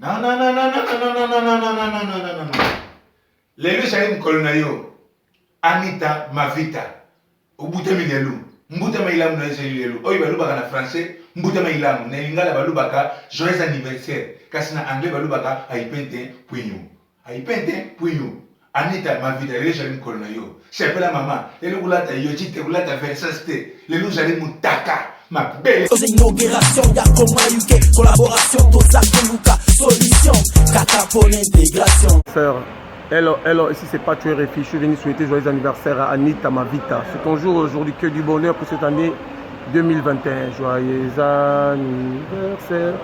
Non, non, non, non, non, non, non, non, non, non, non, non, non, non, non, non. Lelo Salim Kolonayo, Anita Mavita, Ubute Milelu, Mbute Mailam no Lelu, Oy Balubaka na français, Mbute Mailam, Nelingala Balubaka, joyeux anniversaire, Kasina anglais Balubaka, Aipente, Puignou. Aipente, Puignou. Anita Mavita, Lelo Salim Kolonayo, c'est pas la maman, Lelo Goulata Yojite, Goulata Versaste, Lelo Salim Mutaka. Ma belle inauguration, y'a comment UK, collaboration, Tosaka Luka, solution, Kata pour l'intégration. Sœur, hello, ici c'est pas tu RFI, je suis venu souhaiter joyeux anniversaire à Anita Mavita. C'est ton jour aujourd'hui, que du bonheur pour cette année 2021. Joyeux anniversaire.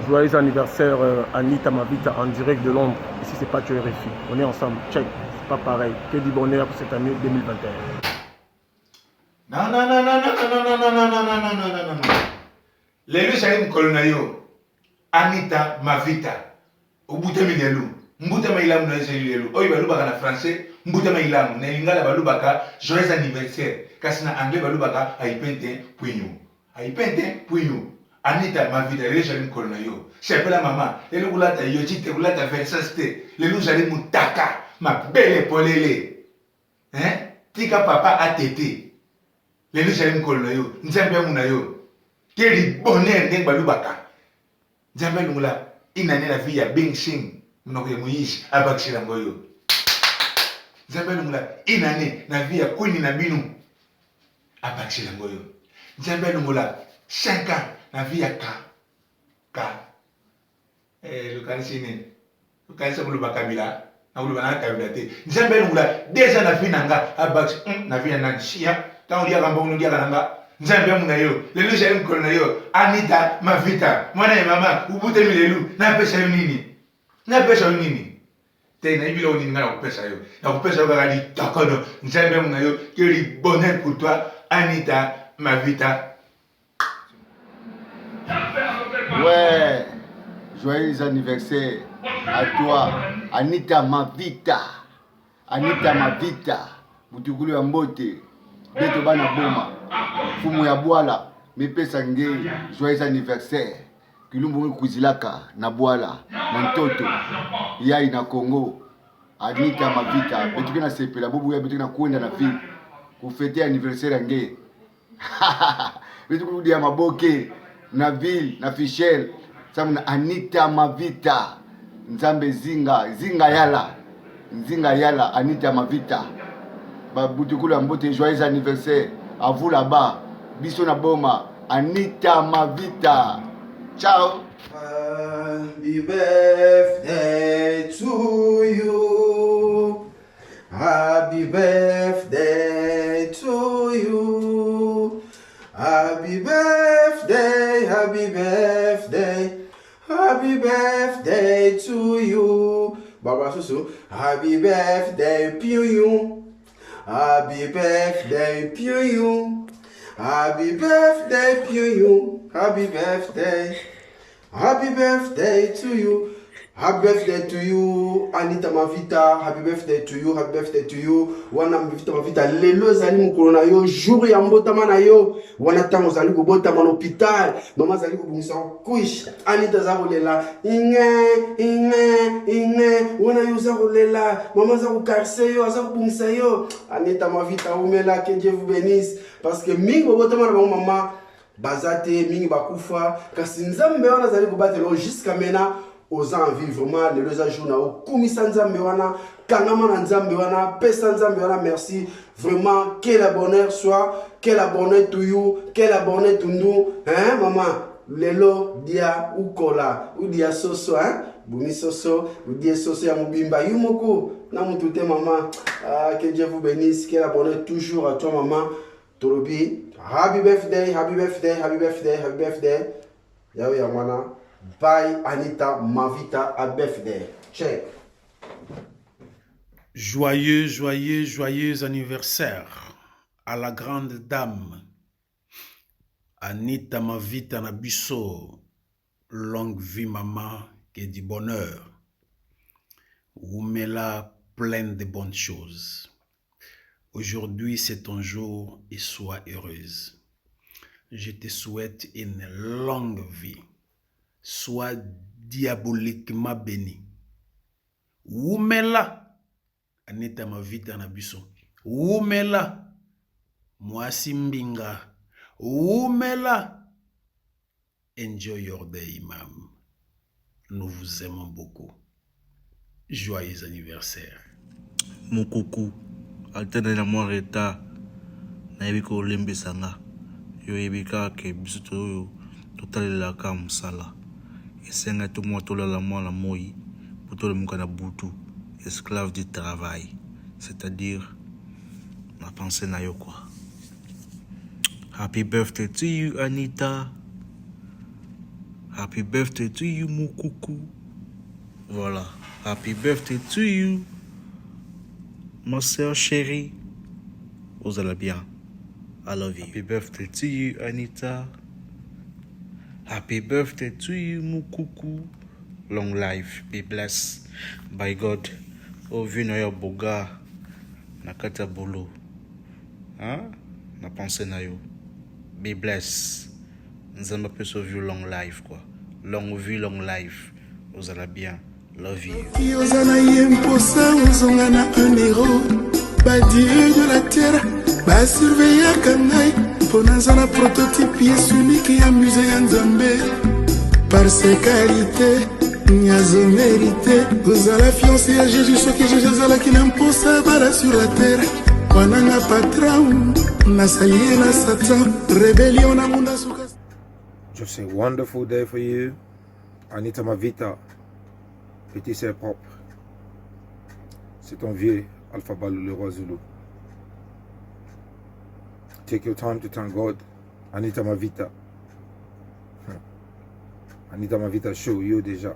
Joyeux anniversaire Anita Mavita en direct de Londres. Ici c'est pas tu RFI, on est ensemble, check, c'est pas pareil. Que du bonheur pour cette année 2021. Non, non, non, non, non, non, non, non, non, non, non, non, non, non, non. Lelo Salim Kolonayo, Anita Mavita, Ubute Milelu, Mbute Mailam no Lelu, Oy Balubaka na français, Mbute Mailam, Nelingala Balubaka, joyeux anniversaire, Kasina anglais Balubaka, Aipente, Puignou. Aipente, Puignou. Anita Mavita, Lelo Salim Kolonayo, c'est pas la maman, Lelo Goulata Yojite, Goulata Versaste, Lelo Salim Mutaka, ma belle Polele. Hein? Tika papa a tété. Lelo Salim Kolonayo, Nzambe Munayo, quel bonheur d'en Balubaka. Nzambe Lungula, inane la vie à Bing Sing, Mnoke Moïse, à Baxilangoyo. Nzambe Lungula, inane la vie à Kuni Nabinu, à Baxilangoyo. Nzambe Lungula, 5 ans, la vie à K. Le Kansine, le Kansine Mulubakabila. Nzambe Lungula, 2 ans la vie nanga, à Bax, la vie à Nansia. Quand on dit à Rambon, on dit à Ranga, Nzambe Munayo, Lelo Salim Kolonayo, Anita Mavita, Mwana et maman, Ubute Milelu, n'a pas ça nini. N'a pas ça nini. T'es n'a pas nini, n'a pas ça yo. N'a pas ça yo, Gadi, Takono, Nzambe Munayo, quel bonheur pour toi, Anita Mavita. Ouais, joyeux anniversaire à toi, Anita Mavita. Anita Mavita, Mutukulu ya Mbote. Beto bana boma fumu ya bwala mepesa nge joyeux anniversaire kilumbu kuzilaka na bwala na ntoto yai na Congo Anita Mavita betu kina sepela bubu ya betu kina kwenda na ville kufete anniversaire nge betu kurudi ya maboke na ville na Fichel samu na Anita Mavita Nzambe zinga yala Anita Mavita. Babutukula Mbote, joyeux anniversaire à vous là-bas. Bisona Boma, Anita Mavita. Ciao. Happy birthday to you. Happy birthday to you. Happy birthday, happy birthday. Happy birthday to you. Baba Susu, happy birthday to you. Happy birthday to you. Happy birthday to you. Happy birthday. Happy birthday to you. Happy birthday to you, Anita Mavita. Happy birthday to you. Happy birthday to you. Wana Mavita Mavita. Lelo zali mukolona yo. Jour ya mbotama na yo. Wana tango zali kubotama na hospital. Mama zali kubungisa kuish. Anita zarolela. Inge. Wana yo zarolela. Mama za kukarse yo. Aza kubungisa yo. Anita Mavita umela. Que Dieu vous bénisse. Parce que mingi botama na maman. Bazate mingi bakufa. Kasi nzambe wana zali kubatelo jusqu'à maintenant. Aux envies vraiment les deux jours na okumisa nzambe wana kangama na nzambe wana pesa nzambe wana merci vraiment quel bonheur soit quel bonheur to you quel bonheur to nous hein maman lelo dia ukola ou dia soso hein bumi soso ou dia soso ya mubimba yumoko na mutute maman que Dieu vous bénisse quel bonheur toujours à toi maman torobi happy birthday happy birthday happy birthday happy birthday yao ya mwana. Bye Anita Mavita à birthday. Check. Joyeux anniversaire à la grande dame Anita Mavita Nabiso. Longue vie maman, que du bonheur. Oumela plein de bonnes choses. Aujourd'hui c'est ton jour et sois heureuse. Je te souhaite une longue vie. Sois diaboliquement béni. Oumela, Anita Mavita na biso. Oumela, Mwasi Mbinga. Oumela, enjoy your day, Imam. Nous vous aimons beaucoup. Joyeux anniversaire. Mon coucou, alterne na moi reta. Na yebiko lembe sanga. Yo yebika ke biso yo totalela ka musala. Esenga to mo tolala mo la moi. Pour le mukana butu, esclave du travail. C'est-à-dire ma pensée na yo quoi. Happy birthday to you, Anita. Happy birthday to you, mon coucou. Voilà. Happy birthday to you, ma soeur chérie. Vous allez bien. I love you. Happy birthday to you, Anita. Happy birthday to you, mon coucou. Long life. Be blessed by God. Au vu na yo boga. Na kata bolo. Hein? Na pensée na yo. Be blessed. Nous allons plus sauver long life quoi. Long vie, long life. Vous allez bien. Love you. Yozana yemposa uzongana un héros. Dieu de la terre. Surveiller kanai. Ponazana prototype celui qui amuse Nzambe. Par ses qualités. Nyazo mérité. Vous allez fiancé à Jésus. Ce que Jésus a qui n'imposa bara sur la terre. Wananga patron. Nasalie na Satan. Rébellion na munda suka. Just a wonderful day for you, Anita Mavita, petit sœur propre. C'est ton vieux Alpha Balou, le roi Zulu. Take your time to thank God, Anita Mavita. Anita Mavita show you déjà.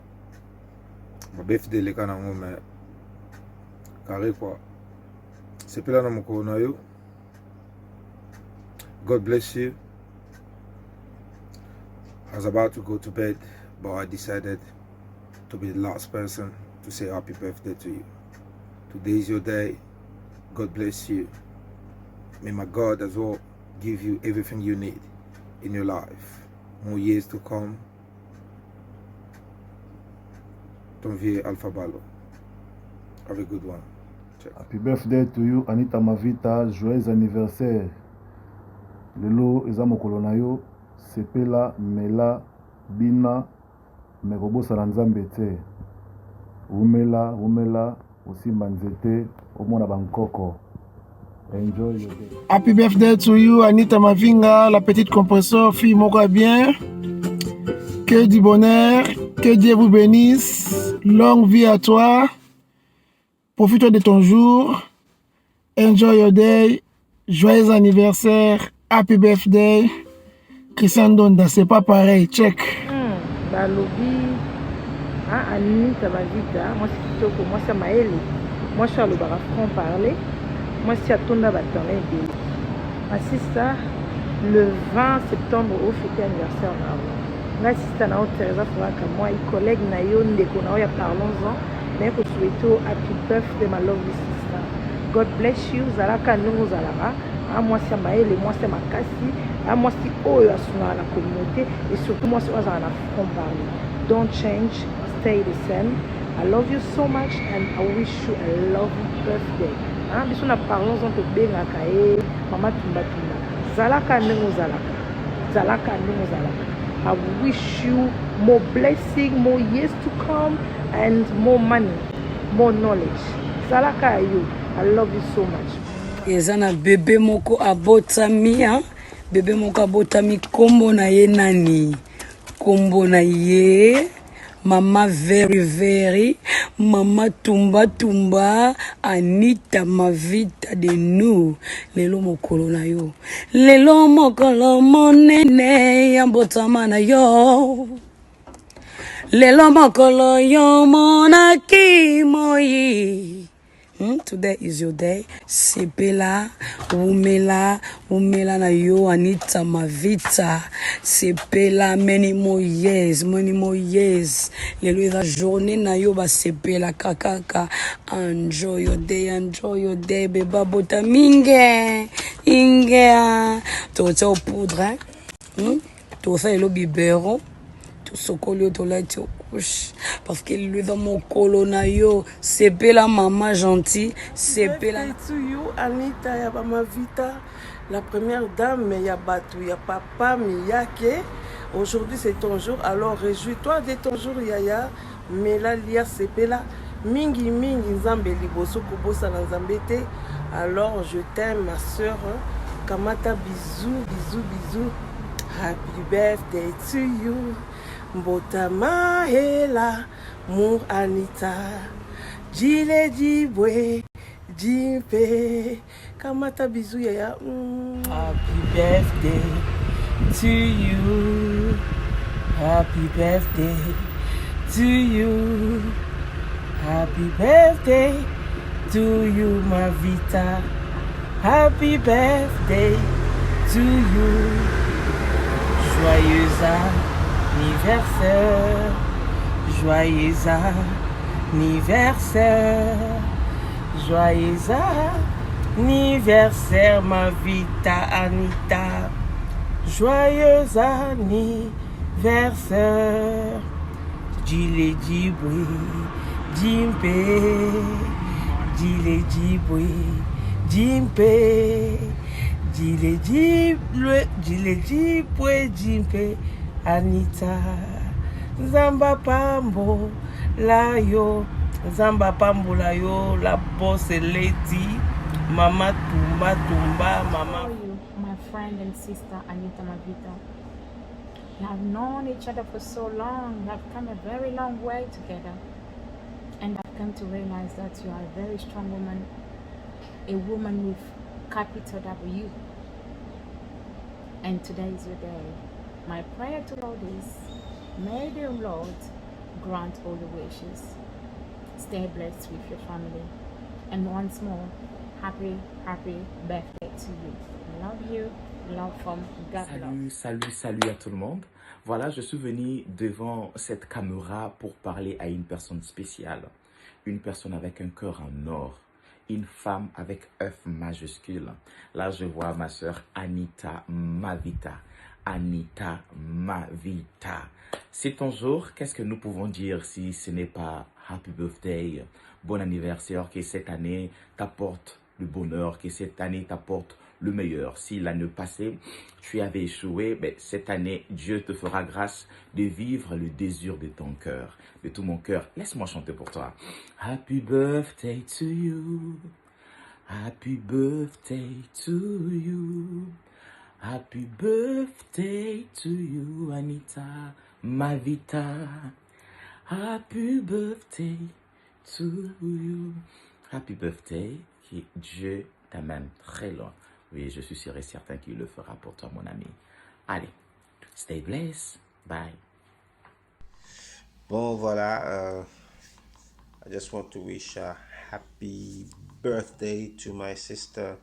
Ma birthday les canons mais carré quoi. C'est plus là dans mon coronavirus. God bless you. I was about to go to bed, but I decided to be the last person to say happy birthday to you. Today is your day. God bless you. May my God as well give you everything you need in your life. More years to come. Ton vieux Alpha Ballo. Have a good one. Check. Happy birthday to you, Anita Mavita. Joyeux anniversaire. Lelo eza mokolo na yo. Sepela, Mela, Bina, Merobosa Nzambe te. Umela, aussi Manzete, Omona Bangkoko. Enjoy your day. Happy birthday to you, Anita Mavinga, la petite compresseur, fille moko bien. Que du bonheur, que Dieu vous bénisse. Longue vie à toi. Profite de ton jour. Enjoy your day. Joyeux anniversaire. Happy birthday. Christian Donda, c'est pas pareil, check. Balobi, Anita Mavita, moi c'est Kitoko, moi c'est Maëlle, moi je suis à l'Obara franc parler, moi c'est à Tonda Batané. Ma sister, le 20 septembre, au fêté anniversaire. Ma sister, na Teresa Furaka, moi, et collègue Nayo, Ndeko, na parlons-en, mais pour souhaiter happy birthday, my lovely sister. God bless you, Zalaka, nous, Zalaka. Moi c'est Maëlle, moi c'est Makasi. Moi c'est Oyo à la communauté et surtout moi c'est à la front parler. Don't change, stay the same. I love you so much and I wish you a lovely birthday. Bisous na parlons-en te bengaka mama tumba tumba. Zalaka nengo zalaka. Zalaka nengo zalaka. I wish you more blessing, more years to come and more money, more knowledge. Zalaka you. I love you so much. Ezana bébé moko abotami bébé moko abotami kombo na ye nani kombo na ye mama very mama tumba Anita Mavita de nous lelo mokolo na yo lelo mokolo monene ya botama na yo lelo mokolo yo monaki moyi. Today is your day. Sepela, umela na yo Anita Mavita. Sepela many more years. Lelo is a journée na yo ba sepela kakaka. Enjoy your day, beba bota minge. Inge. Tu au poudre, tu fais le biberon. tosokoli yo tolati okushe parce que lui dans mokolo na yo sepela mama gentil sepela to you Anita ya Mavita, la première dame ya Batou ya papa Miyake. Aujourd'hui c'est ton jour, alors réjouis-toi de ton jour Yaya. Mela lia sepela mingi mingi nzambe liboso kobosa na nzambe te. Alors je t'aime ma soeur, kamata bisous bisous bisous. Happy birthday to you. Mbota mahela mu Anita. Jile jibwe jimpe. Kamata bisous Yaya. Happy birthday to you. Happy birthday to you. Happy birthday to you, Mavita. Happy birthday to you. Joyeux anniversaire. Joyeux anniversaire. Joyeux anniversaire, Mavita Anita. Joyeux anniversaire. Jile jibwe jimpe. Jile jibwe jimpe. Jile jibwe jimpe. Anita. Zamba pambo layo. Zamba pambo layo. La boss lady. Mama tumba tumba mama. My friend and sister Anita Mavita. We have known each other for so long. We have come a very long way together. And I've come to realize that you are a very strong woman. A woman with capital W. And today is your day. My prayer to Lord is, may the Lord grant all the wishes. Stay blessed with your family. And once more, happy birthday to you. Love you. Love from God. Salut à tout le monde. Voilà, je suis venu devant cette caméra pour parler à une personne spéciale. Une personne avec un cœur en or. Une femme avec F majuscule. Là, je vois ma soeur Anita Mavita. Anita Mavita. C'est ton jour. Qu'est-ce que nous pouvons dire si ce n'est pas Happy Birthday, bon anniversaire, que cette année t'apporte le bonheur, que cette année t'apporte le meilleur. Si l'année passée, tu avais échoué, mais cette année, Dieu te fera grâce de vivre le désir de ton cœur, de tout mon cœur. Laisse-moi chanter pour toi. Happy birthday to you. Happy birthday to you. Happy birthday to you, Anita Mavita. Happy birthday to you. Happy birthday. Que Dieu t'amène très loin. Oui, je suis sûr et certain qu'il le fera pour toi, mon ami. Allez, stay blessed. Bye. Bon, voilà. I just want to wish a happy birthday to my sister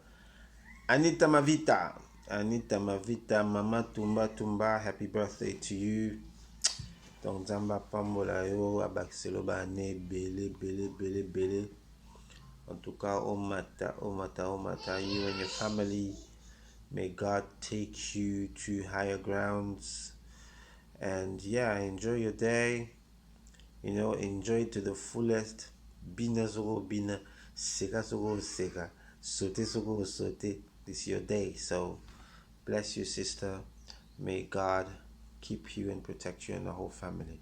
Anita Mavita. Anita Mavita, Mama Tumba Tumba, happy birthday to you. Donc, Zamba Pambola yo, Abakselo Bane, Bele, Bele, Bele, Bele. En tout cas, Omata, you and your family, may God take you to higher grounds. And yeah, enjoy your day. You know, enjoy it to the fullest. Bina sogo bina, seka sogo seka, sote sogo sote. This is your day. So, bless you, sister. May God keep you and protect you and the whole family.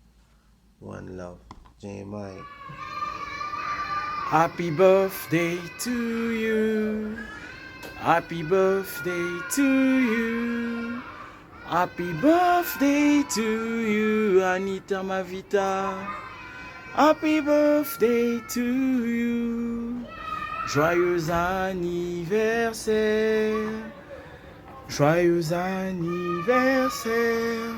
One love. Jeremiah. Happy birthday to you. Happy birthday to you. Happy birthday to you, Anita Mavita. Happy birthday to you. Joyeux anniversaire. Joyeux anniversaire.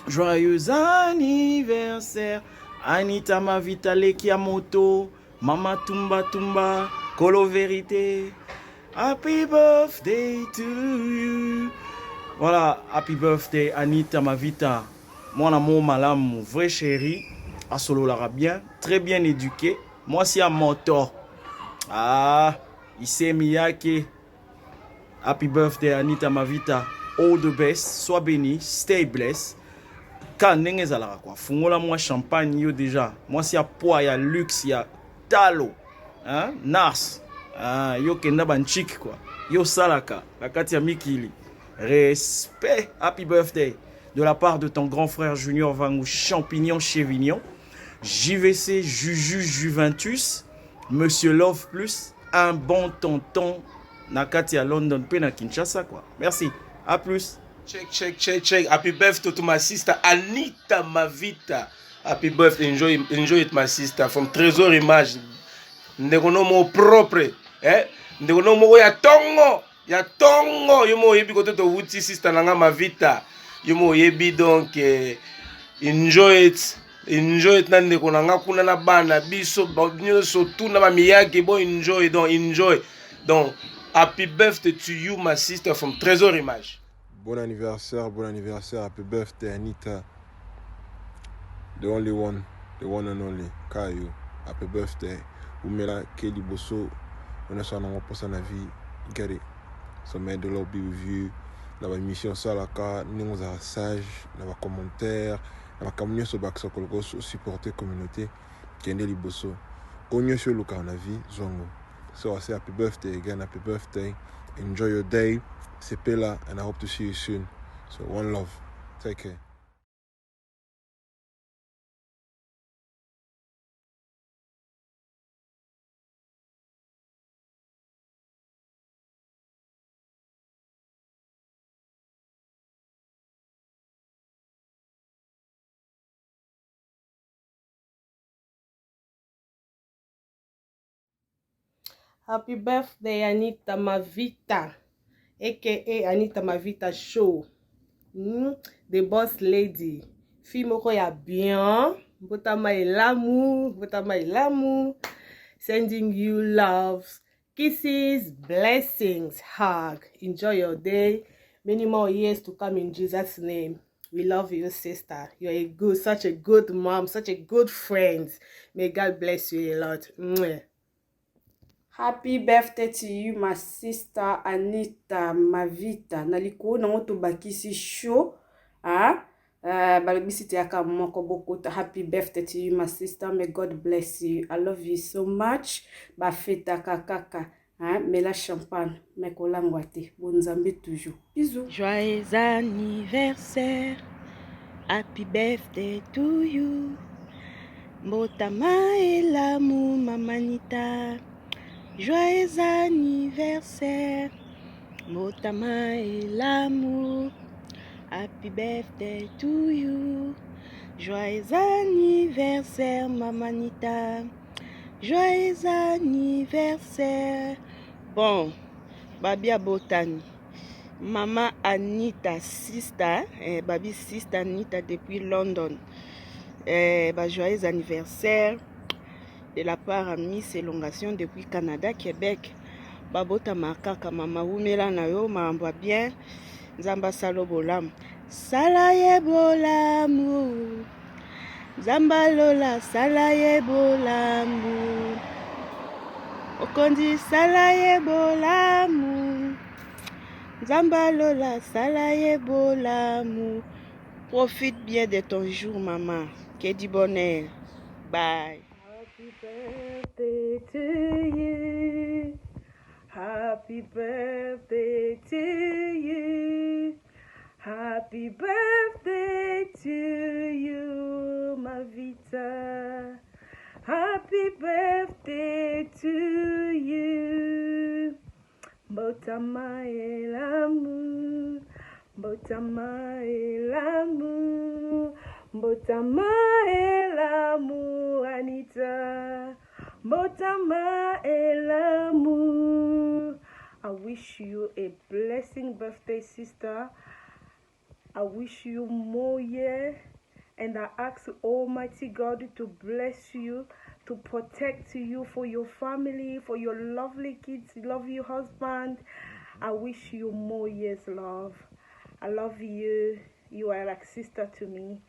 Joyeux anniversaire. Anita Mavita Lekiamoto. Mama Tumba Tumba, Kolo Vérité. Happy birthday to you. Voilà, happy birthday Anita Mavita. Mon amour malam, vrai chéri. Asolo l'arabien, très bien éduqué. Moi c'est un moto. Ah, Issei Miyake. Happy birthday Anita Mavita. All the best. Sois béni. Stay blessed. ka ndenge ezalaka quoi. Fungola moi champagne yo déjà. Moi si ya poids, ya luxe, ya talo. Hein? Nars. Ah, yo kenda banchik quoi. Yo salaka, la kati ya mikili. Respect, happy birthday de la part de ton grand frère Junior Vangou Champignon Chevignon, JVC Juju Juventus, Monsieur Love Plus, un bon tonton Nakati à London, pe na Kinshasa quoi. Merci, à plus. Check. Happy birthday to my sister Anita Mavita. Happy birthday, enjoy it my sister from Trésor Image. Ndekonomo propre, ndekonomo ya tongo, yomo yebi kote to wuti sister nanga Mavita. Yomo yebi donc enjoy it na ndeko nanga kuna na bana biso so tout na miyake bo enjoy. Donc happy birthday to you my sister from Trésor Image. Bon anniversaire, happy birthday Anita. The only one, the one and only, Kayo. Happy birthday. Umela Kelly Bosso, on a son nom pour sa vie, Gary. So may the Lord be with you. Dans ma mission Salaka, nous avons sage, dans ma commentaire, dans ma communion sur Baxa Kolgos, supporter communauté, Kendeli Bosso. Konyo sur Luka na vie, Zongo. So I say happy birthday again, happy birthday. Enjoy your day. C'est Pela, and I hope to see you soon. So one love. Take care. Happy birthday, Anita Mavita, aka Anita Mavita Show. The boss lady. Fille moko ya bien. Botama elamu. Sending you loves, kisses, blessings, hug. Enjoy your day. Many more years to come in Jesus' name. We love you, sister. You're such a good mom, such a good friend. May God bless you a lot. Mwah. Happy birthday to you, my sister Anita Mavita. Naliko na ngoto bakisi show. Balabisi tiaka moko bokota. Happy birthday to you, my sister. May God bless you. I love you so much. Bafeta kakaka. Mela champagne. Mekolangwate. Bonzambe toujours. Bisous. Joyeux anniversaire. Happy birthday to you. Mbotama elamu mamanita. Joyeux anniversaire, Motama et l'amour. Happy birthday to you. Joyeux anniversaire, Mamanita. Joyeux anniversaire. Bon, Babia Botani. Maman Anita, sister. Babi sister Anita depuis London. Joyeux anniversaire. De la part à Miss Elongation depuis Canada, Québec. Babota makaka mama umela na yo mambo bien. Nzamba salo bolam. Salaye bolamu. Nzamba lola salaye bolamu. Okondi salaye bolamu. Nzamba lola salaye bolamu. Profite bien de ton jour maman. Que du bonheur. Bye. Happy birthday to you. Happy birthday to you. Happy birthday to you, Mavita. Happy birthday to you. Botama elamu. Botama elamu. Botama elamu, Anita. Botama elamu. I wish you a blessing birthday, sister. I wish you more years. And I ask Almighty God to bless you, to protect you for your family, for your lovely kids, love your husband. I wish you more years, love. I love you. You are like sister to me.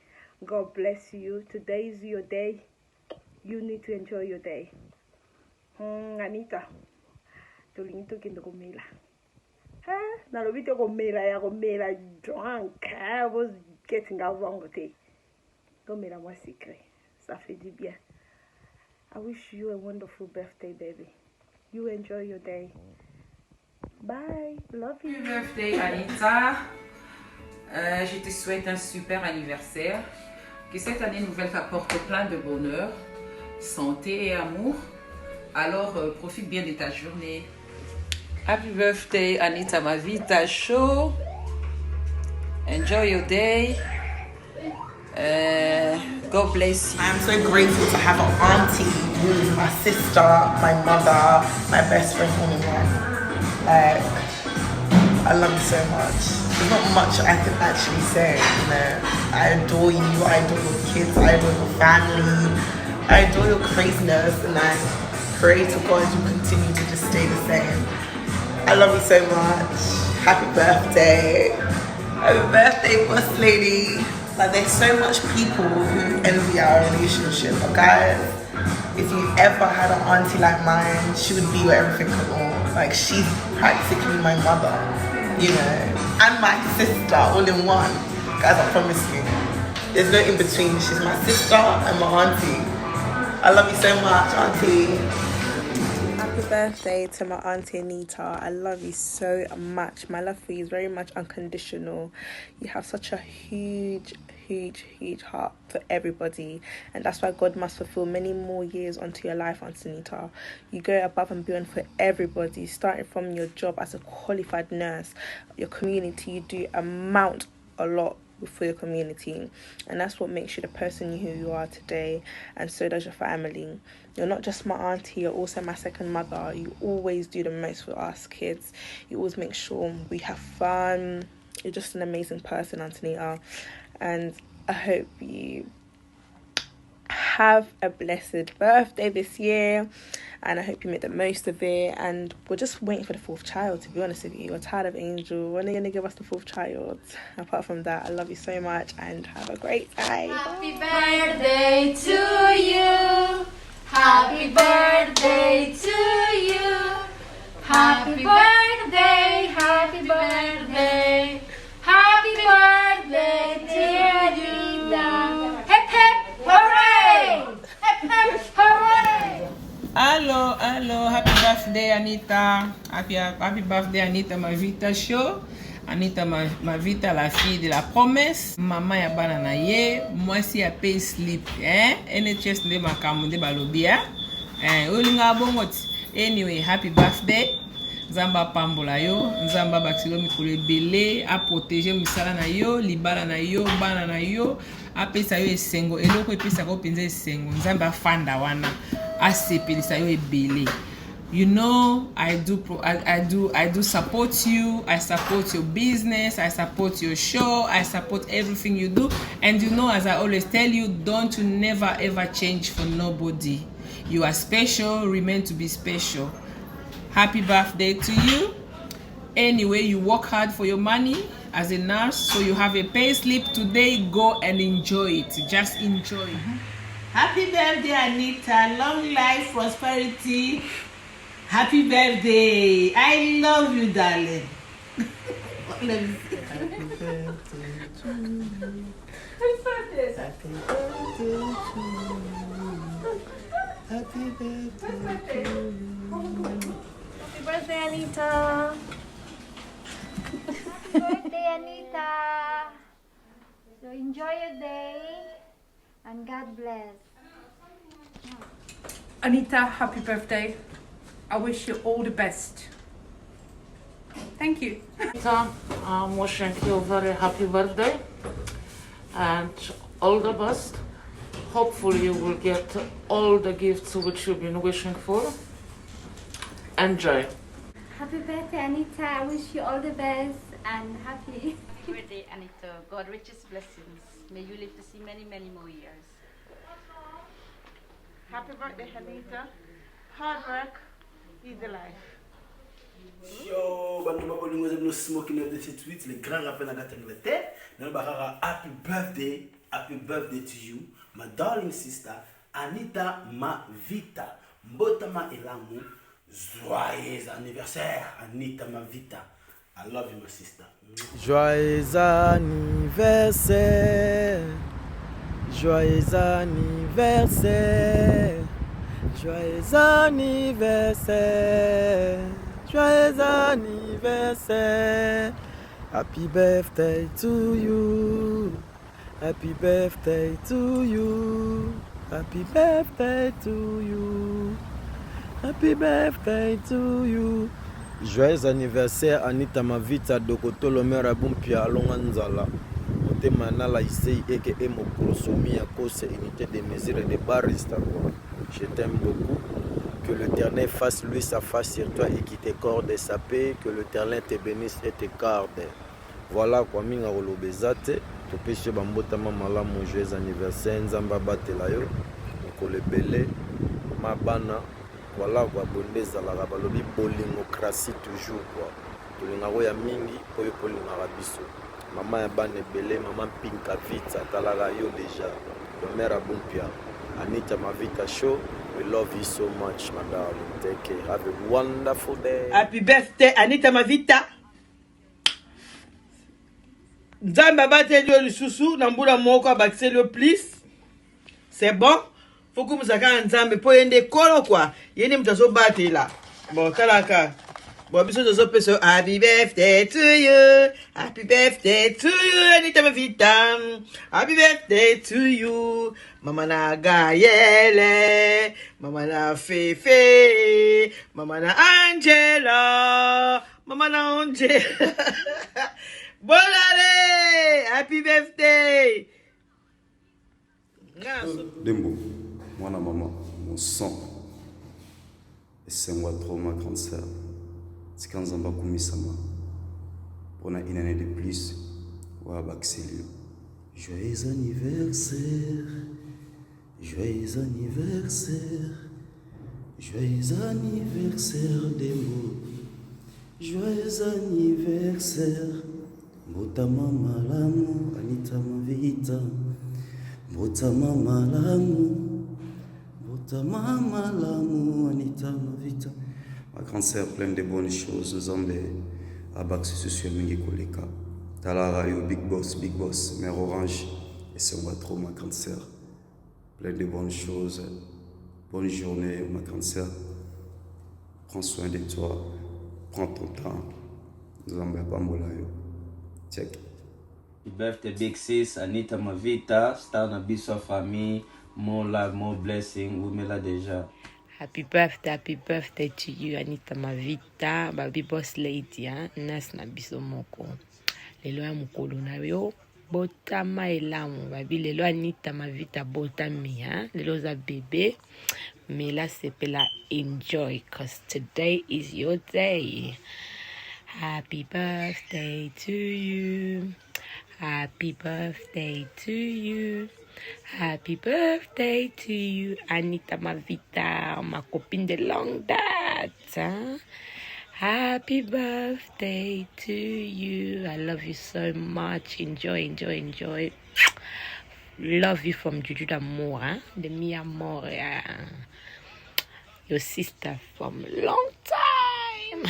God bless you. Today is your day. You need to enjoy your day. Anita, tolinito kindo komela. Nalobito komela ya komela drunk. I was getting out wrong with it. Tomera-moi secret. Ça fait du bien. I wish you a wonderful birthday, baby. You enjoy your day. Bye. Love you. Happy birthday, Anita. Je te souhaite un super anniversaire. Que cette année nouvelle t'apporte plein de bonheur, santé et amour. Alors, profite bien de ta journée. Happy birthday, Anita Mavita Show. Enjoy your day. God bless you. I'm so grateful to have an auntie who's my sister, my mother, my best friend all in one. Like, I love you so much. There's not much I can actually say, you know. I adore you, I adore your kids, I adore your family, I adore your craziness, and I pray to God you continue to just stay the same. I love you so much. Happy birthday. Happy birthday, boss lady. Like, there's so much people who envy our relationship. But guys, if you ever had an auntie like mine, she would be your everything and all. Like, she's practically my mother, you know, and my sister all in one. Guys, I promise you, there's no in between. She's my sister and my auntie. I love you so much, auntie. Happy birthday to my auntie Anita. I love you so much. My love for you is very much unconditional. You have such a huge heart for everybody, and that's why God must fulfill many more years onto your life, Auntie Anita. You go above and beyond for everybody, starting from your job as a qualified nurse, your community. You do amount a lot for your community, and that's what makes you the person who you are today, and so does your family. You're not just my auntie, you're also my second mother. You always do the most for us kids. You always make sure we have fun. You're just an amazing person, Antonita, and I hope you have a blessed birthday this year, and I hope you make the most of it. And we're just waiting for the fourth child, to be honest with you. We're tired of Angel. When are you going to give us the fourth child? Apart from that, I love you so much and have a great day. Happy birthday to you. Happy birthday to you. Happy birthday, happy birthday. Happy birthday, dear Linda. Hip hip hooray! Hip hip hooray! Hello, happy birthday, Anita. Happy birthday, Anita Mavita Show. Anita Mavita, la fille de la promesse. Maman ya bana na ye. Moi si ya pay slip. NHS de makamu de balobi. Olinga bongoti. Anyway, happy birthday. Nzamba pambola yo. Nzamba bakilo mikolo ebele. A protéger misala na yo. Libala na yo. Bana na yo. A pesa yo esengo. Eloko epesa ko penza esengo. Nzamba fanda wana. A sepelisa yo ebele. You know, I do support you. I support your business. I support your show. I support everything you do. And you know, as I always tell you, don't you never ever change for nobody. You are special. Remain to be special. Happy birthday to you. Anyway, you work hard for your money as a nurse, so you have a pay slip today. Go and enjoy it. Just enjoy. Happy birthday, Anita. Long life, prosperity. Happy birthday. I love you, darling. Let me see. Happy birthday to you. Happy birthday. Happy birthday to you. Happy birthday to you. Happy birthday, Anita. Happy birthday, Anita. So enjoy your day and God bless. Anita, happy birthday. I wish you all the best. Thank you. Anita, I'm wishing you a very happy birthday and all the best. Hopefully you will get all the gifts which you've been wishing for. Enjoy. Happy birthday, Anita. I wish you all the best and happy. Happy birthday, Anita. God richest blessings. May you live to see many, many more years. Happy birthday, Anita. Hard work is the life. Yo, bantu babolingo zebno smoking up the tweets, les grands rappeurs na Angleterre. Nan barara happy birthday to you, my darling sister Anita Mavita. Mbotama elamu, joyeux anniversaire Anita Mavita. I love you, my sister. Joyeux anniversaire. Joyeux anniversaire, joyeux anniversaire, joyeux anniversaire. Happy birthday to you, happy birthday to you, happy birthday to you, happy birthday to you. Joyeux anniversaire Anita Mavita Dokotolo Mera Bumpia Longanzala. Otemanala Isei Eke Emo Krosomi à cause unité des mesures et des baristas. Je t'aime beaucoup. Que l'Éternel fasse lui sa face sur toi et qu'il t'accorde sa paix. Que l'Éternel te bénisse et te garde. Voilà quoi, minga rolobezate. Topeshe bambota mamala mon joyeux anniversaire. Nzamba batelayo. Nkole bele. Mabana. Voilà quoi, bondeza la rabalobi bolingocratie toujours quoi. Tolinga ya mingi poyo polinga biso. Maman ya bane belé, maman pinka vita talala yo déjà. Le mère a bon pia. Anita Mavita show. We love you so much, my darling. Take care. Have a wonderful day. Happy birthday, Anita Mavita. Nzamba batelio lisusu nambula moko abakiselio please. C'est bon? Faut que vous ayez un zambé pour yende kolo quoi. Yende mtazo bate là. Bon talaka. Bon biso zo peso happy birthday to you. Happy birthday to you Anita Mavita. Happy birthday to you. Mama na Gayele, mama na Fefe, mama na Angela, mama na Angela. Bonne année. Happy birthday. Dembo. Moi, la maman, mon sang. Et c'est moi trop ma grande sœur. C'est quand on va commis ça. On a une année de plus. Ouais, Baxelio. Joyeux anniversaire. Joyeux anniversaire. Joyeux anniversaire, Dembo. Joyeux anniversaire. Botama malamu, Anita Mavita. Botama malamu. Mama l'amour, Anita Mavita. Ma grande sœur, pleine de bonnes choses. Nous avons à Bax sur Mingi Koleka. Talara, Big Boss, Mère Orange. Et c'est moi trop, ma grande sœur. Pleine de bonnes choses. Bonne journée, ma grande sœur. Prends soin de toi. Prends ton temps. Nous avons pas Molayo. Check. Happy birthday, Big Sis, Anita Mavita. Star na Bissau famille. More love, more blessing. We made déjà. Happy birthday to you, Anita Mavita, baby boss lady, hein? Nas na biso moko. Lelo ya mukolo na yo, botama elamu, baby lelo Anita Mavita botami, hein? Lelo za bébé, mais là c'est la enjoy, cause today is your day. Happy birthday to you. Happy birthday to you. Happy birthday to you, Anita Mavita, ma copine de longue date. Hein? Happy birthday to you. I love you so much. Enjoy. Love you from Juju d'Amour, hein? De mi amor. Your sister from long time.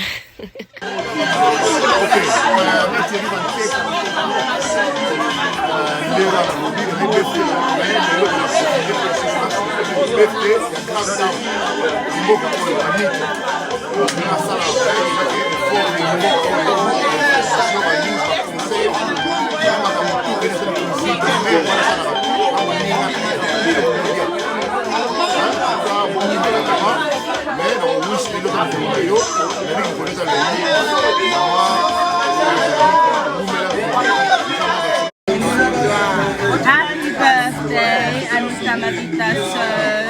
Happy birthday, Anita Mavita show.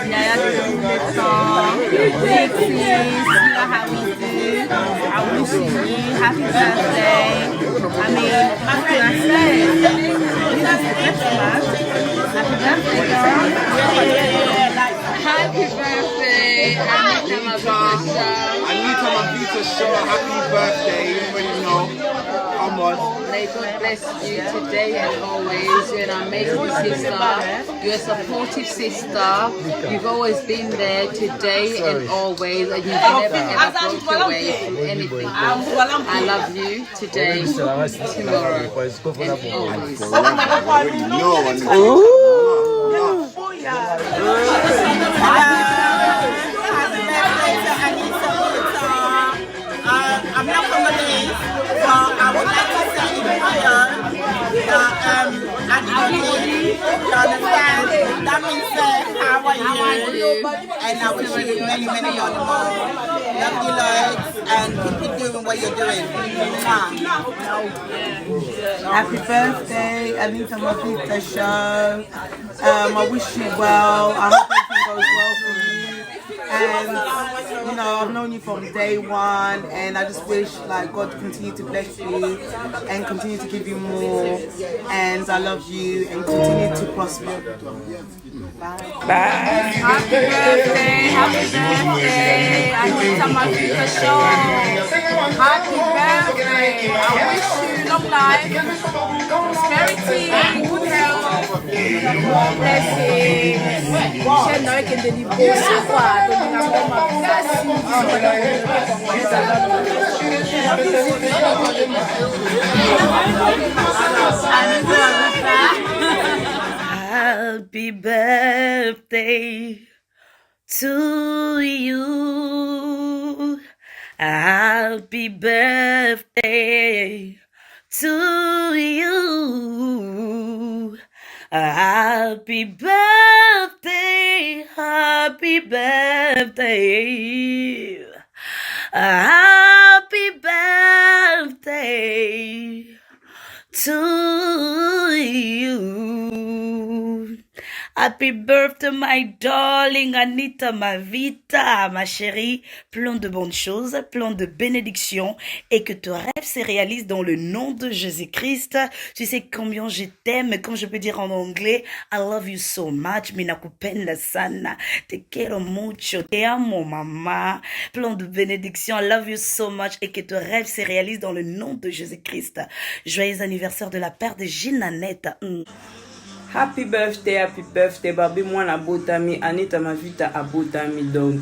Yaya tout le temps. Big sis, you know how we do. I wish you happy birthday. I mean, what can I say? This is Christmas. Happy birthday, girl. Happy birthday, Anita Mavita. Anita Mavita show, happy birthday. You know, come on. May God bless you today and always. You're an amazing sister. You're a supportive sister. You've always been there today and always. And you've never ever broke away from anything. I love you today, tomorrow, and always. You understand? That means how are you? And I wish you many, many more. Love you, Lord, and keep doing what you're doing. Happy birthday, Anita Mavita Show. I wish you well. I hope everything goes well for you. And you know, I've known you from day one, and I just wish like God continue to bless you and continue to give you more. And I love you and continue to prosper. Bye. Happy birthday, Anita Mavita Show. Happy birthday. I wish you long life, prosperity, good health, more blessings. Share no can deliver quoi. Happy birthday to you. Happy birthday to you. Happy birthday, happy birthday. Happy birthday to you. Happy birthday, my darling Anita Mavita, ma chérie. Plein de bonnes choses, plein de bénédictions et que ton rêve se réalise dans le nom de Jésus-Christ. Tu sais combien je t'aime, comme je peux dire en anglais, I love you so much, minakupenda sana, te quiero mucho, te amo mama. Plein de bénédictions, I love you so much et que ton rêve se réalise dans le nom de Jésus-Christ. Joyeux anniversaire de la part de Ginanette. Happy birthday, baby mwana botami, Anita Mavita abotami donc.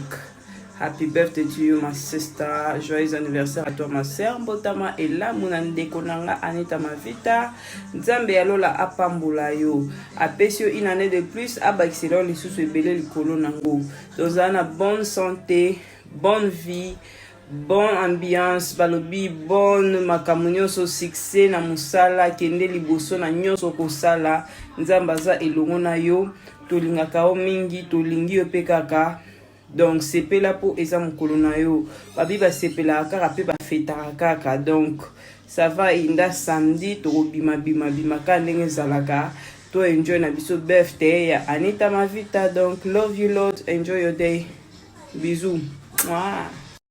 Happy birthday to you, my sister. Joyeux anniversaire à toi, ma sœur. Botama et la munande konanga Anita Mavita. Nzambe alola apambula yo. Apesio une année de plus, abakiselo lisusu ebele likolo nango. Dozana bonne santé, bonne vie. Bonne ambiance, balobi, bonne makamunyo so succès na musala, kende liboso na nyoso kosala, nzambaza elongo na yo, tolingaka o mingi, tolingi yo pe kaka. Donc sepela po eza mokolo na yo. Babi ba sepela kaka pe ba fetaka kaka. Donc ça va inda samedi to bima ka ndenge zalaka. To enjoy na biso birthday ya Anita Mavita. Donc love you Lord, enjoy your day. Bisous. Mwah.